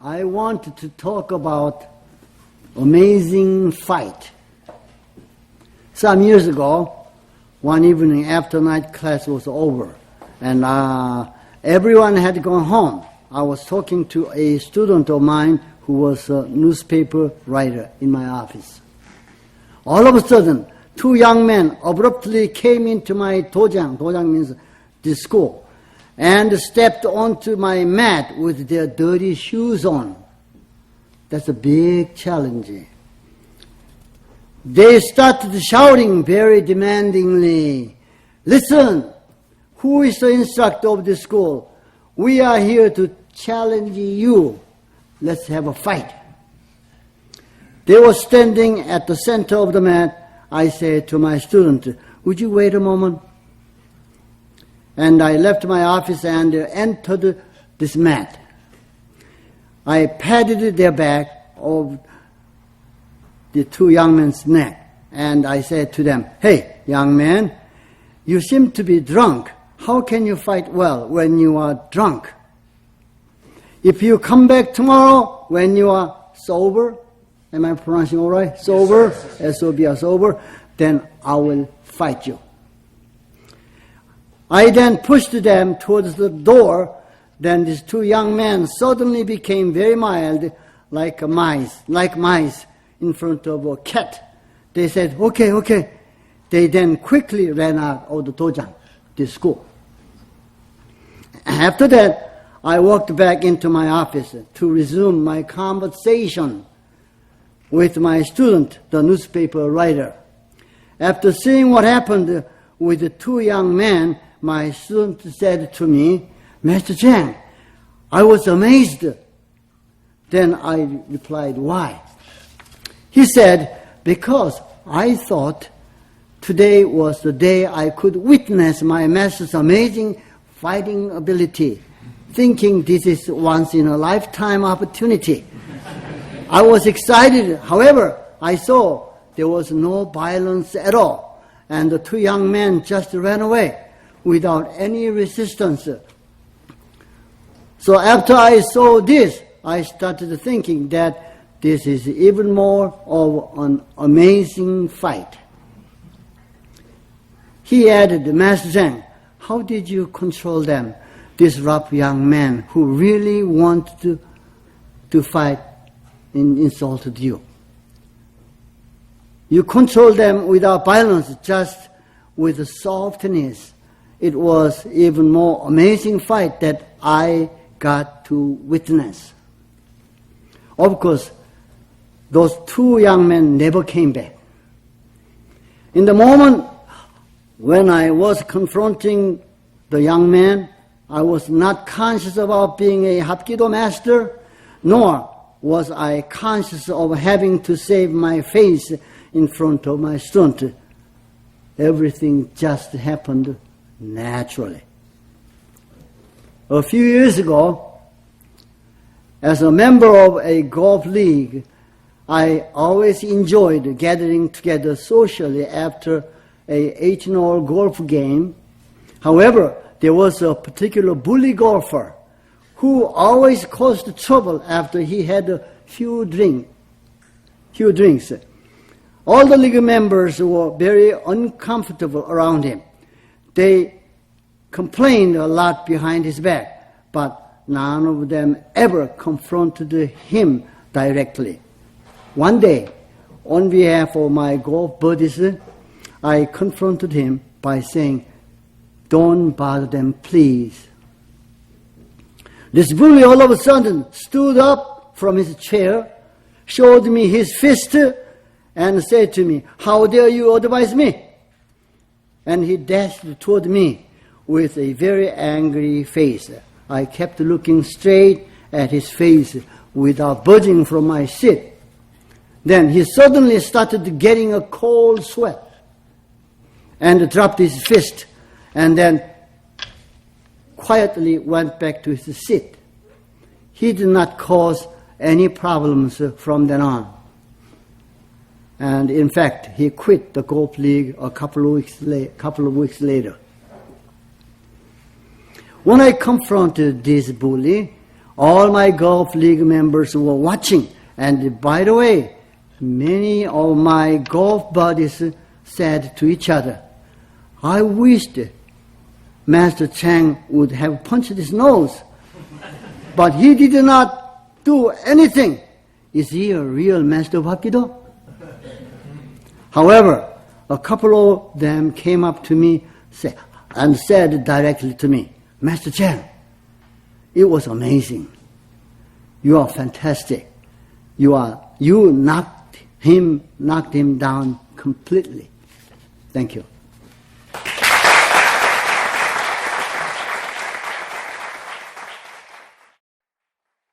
I wanted to talk about amazing fight. Some years ago, one evening after night class was over, and everyone had gone home. I was talking to a student of mine who was a newspaper writer in my office. All of a sudden, two young men abruptly came into my dojang. Dojang means the school, and stepped onto my mat with their dirty shoes on. That's a big challenge. They started shouting very demandingly, "Listen, who is the instructor of the school? We are here to challenge you. Let's have a fight." They were standing at the center of the mat. I said to my student, "Would you wait a moment?" And I left my office and entered this mat. I patted their back of the two young men's neck, and I said to them, "Hey, young man, you seem to be drunk. How can you fight well when you are drunk? If you come back tomorrow when you are sober," am I pronouncing all right? Sober, S-O-B-R, sober, "then I will fight you." I then pushed them towards the door. Then these two young men suddenly became very mild, like mice in front of a cat. They said, "Okay, okay." They then quickly ran out of the dojang, the school. After that, I walked back into my office to resume my conversation with my student, the newspaper writer. After seeing what happened with the two young men, my student said to me, "Master Chang, I was amazed." Then I replied, "Why?" He said, "Because I thought today was the day I could witness my master's amazing fighting ability, thinking this is once-in-a-lifetime opportunity. I was excited. However, I saw there was no violence at all, and the two young men just ran away without any resistance. So after I saw this, I started thinking that this is even more of an amazing fight." He added, "Master Chang, how did you control them, these rough young men who really wanted to fight and insulted you? You controlled them without violence, just with softness. It was even more amazing fight that I got to witness." Of course, those two young men never came back. In the moment when I was confronting the young man, I was not conscious about being a Hapkido master, nor was I conscious of having to save my face in front of my student. Everything just happened naturally. A few years ago, as a member of a golf league, I always enjoyed gathering together socially after a 18-hole golf game. However, there was a particular bully golfer who always caused trouble after he had a few drinks. All the league members were very uncomfortable around him. They complained a lot behind his back, but none of them ever confronted him directly. One day, on behalf of my golf buddies, I confronted him by saying, "Don't bother them, please." This bully all of a sudden stood up from his chair, showed me his fist, and said to me, "How dare you advise me?" And he dashed toward me with a very angry face. I kept looking straight at his face without budging from my seat. Then he suddenly started getting a cold sweat and dropped his fist, and then quietly went back to his seat. He did not cause any problems from then on. And in fact, he quit the golf league a couple of weeks later. When I confronted this bully, All my golf league members were watching. And by the way, many of my golf buddies said to each other, I wished Master Chang would have punched his nose. But he did not do anything. Is he a real master of Hapkido? However, a couple of them came up to me and said directly to me, Master Chang, it was amazing. You are fantastic. You knocked him down completely. Thank you.